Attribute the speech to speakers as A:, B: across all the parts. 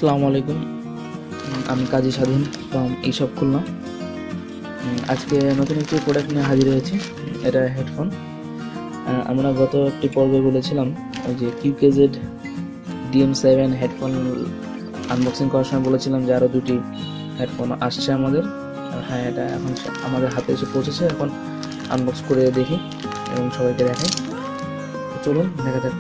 A: আসসালামু আলাইকুম, আমি কাজী স্বাধীন ফ্রম এইসব খুলনা। আজকে নতুন একটি প্রোডাক্ট নিয়ে হাজির হয়েছি। এটা হেডফোন। আমরা গত একটি পর্বে বলেছিলাম ওই যে QKZ DM7 হেডফোন আনবক্সিং করার সময় বলেছিলাম যে আরও দুটি হেডফোন আসছে আমাদের। হ্যাঁ, এটা এখন আমাদের হাতে এসে পৌঁছেছে। এখন আনবক্স করে দেখি এবং সবাইকে দেখাই। চলুন দেখা যাক।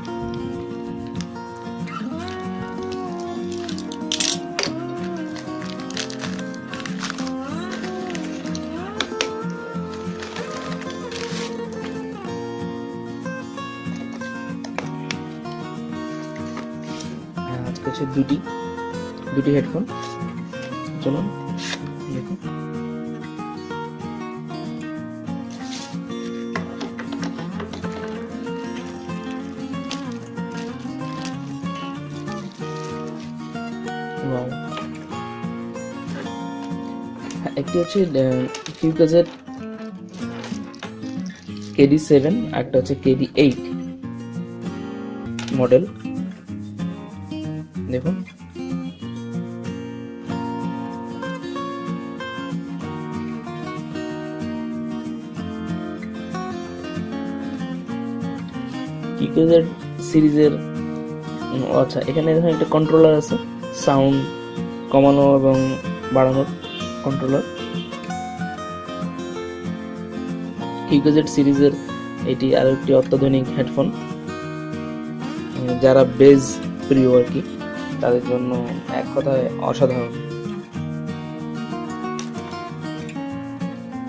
A: আজকে হচ্ছে দুটি হেডফোন। চলুন দেখুন। একটি হচ্ছে QKZ KD7, একটা হচ্ছে KD8 মডেল। দেখুন QKZ সিরিজের। আচ্ছা, এখানে দেখুন একটা কন্ট্রোলার আছে, সাউন্ড কমানো এবং বাড়ানোর কন্ট্রোলার। QKZ সিরিজের এটি আরো একটি অত্যাধুনিক হেডফোন। যারা বেজ প্রিয় আর কি, তাদের জন্য এক কথায় অসাধারণ।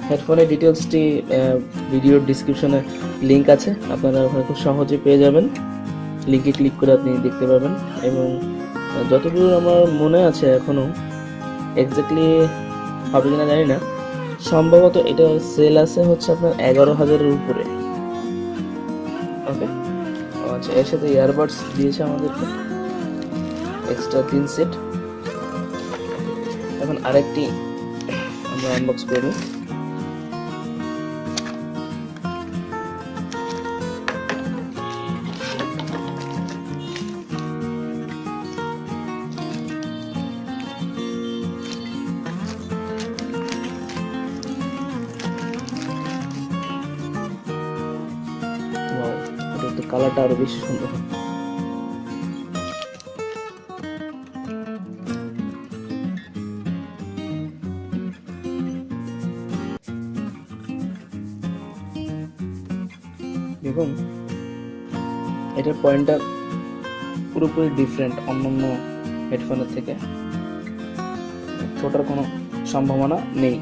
A: হেডফোনের ডিটেলসটি ভিডিওর ডিসক্রিপশনে লিংক আছে, আপনারা ওখানে খুব সহজে পেয়ে যাবেন। লিংকে ক্লিক করে আপনি দেখতে পাবেন। এবং যতদূর আমার মনে আছে, এখনো এক্স্যাক্টলি হবে কিনা জানি না, সম্ভবত এটা সেল আছে হচ্ছে আপনার 11,000-এর উপরে। ওকে, আচ্ছা, এর সাথে ইয়ারবাডস দিয়েছে আমাদেরকে এক্সট্রা 3 সেট। এখন আরেকটি আমরা আনবক্স করব। এটা কালারটা আরো বেশি সুন্দর। দেখুন, এটার পয়েন্টটা পুরোপুরি ডিফারেন্ট অন্যান্য হেডফোনের থেকে। ছোটার কোনো সম্ভাবনা নেই।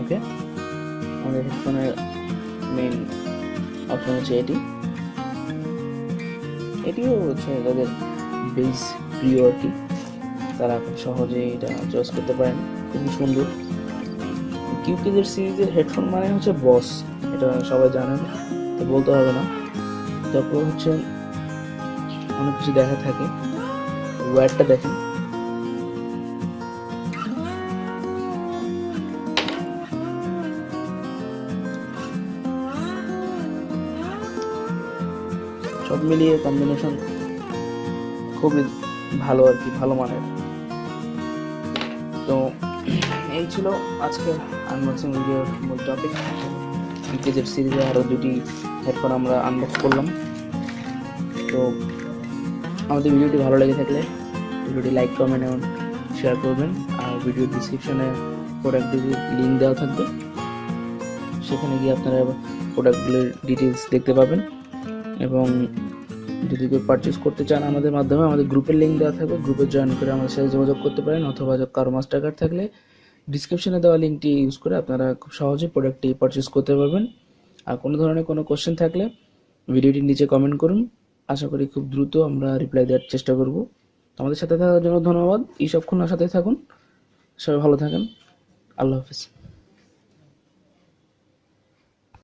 A: ওকে, আমাদের হেডফোনের মেইন অপশন হচ্ছে এটিও হচ্ছে যাদের বেস প্রিয় আর কি, তারা খুব সহজে এটা চয়েস করতে পারেন। খুবই সুন্দর। QKZ সিরিজের হেডফোন মানে হচ্ছে বস, এটা সবাই জানেন, তো বলতে হবে না। তারপর হচ্ছে অনেক কিছু দেখা থাকে। ওয়্যারটা দেখেন, সব মিলিয়ে কম্বিনেশন খুবই ভালো আর কি, ভালো মানের। তো এই ছিল আজকে আনবক্সিং ভিডিওর মূল টপিক। QKZ সিরিজে আরও দুটি হেডফোন আমরা আনবক্স করলাম। তো আমাদের ভিডিওটি ভালো লেগে থাকলে ভিডিওটি লাইক, কমেন্ট এবং শেয়ার করবেন। আর ভিডিওর ডিসক্রিপশনে প্রোডাক্টগুলির লিঙ্ক দেওয়া থাকবে, সেখানে গিয়ে আপনারা প্রোডাক্টগুলির ডিটেলস দেখতে পাবেন। এবং যদি কেউ পারচেস করতে চান আমাদের মাধ্যমে, আমাদের গ্রুপের লিঙ্ক দেওয়া থাকবে, গ্রুপে জয়েন করে আমাদের সাথে যোগাযোগ করতে পারেন। অথবা কারো মাস্টার কার্ড থাকলে ডিসক্রিপশনে দেওয়া লিঙ্কটি ইউজ করে আপনারা খুব সহজে প্রোডাক্টটি পারচেস করতে পারবেন। আর কোনো ধরনের কোনো কোশ্চেন থাকলে ভিডিওটির নিচে কমেন্ট করুন। আশা করি খুব দ্রুত আমরা রিপ্লাই দেওয়ার চেষ্টা করব। আমাদের সাথে থাকার জন্য ধন্যবাদ। এইসব খুলনার সাথে থাকুন। সবাই ভালো থাকেন। আল্লাহ হাফেজ।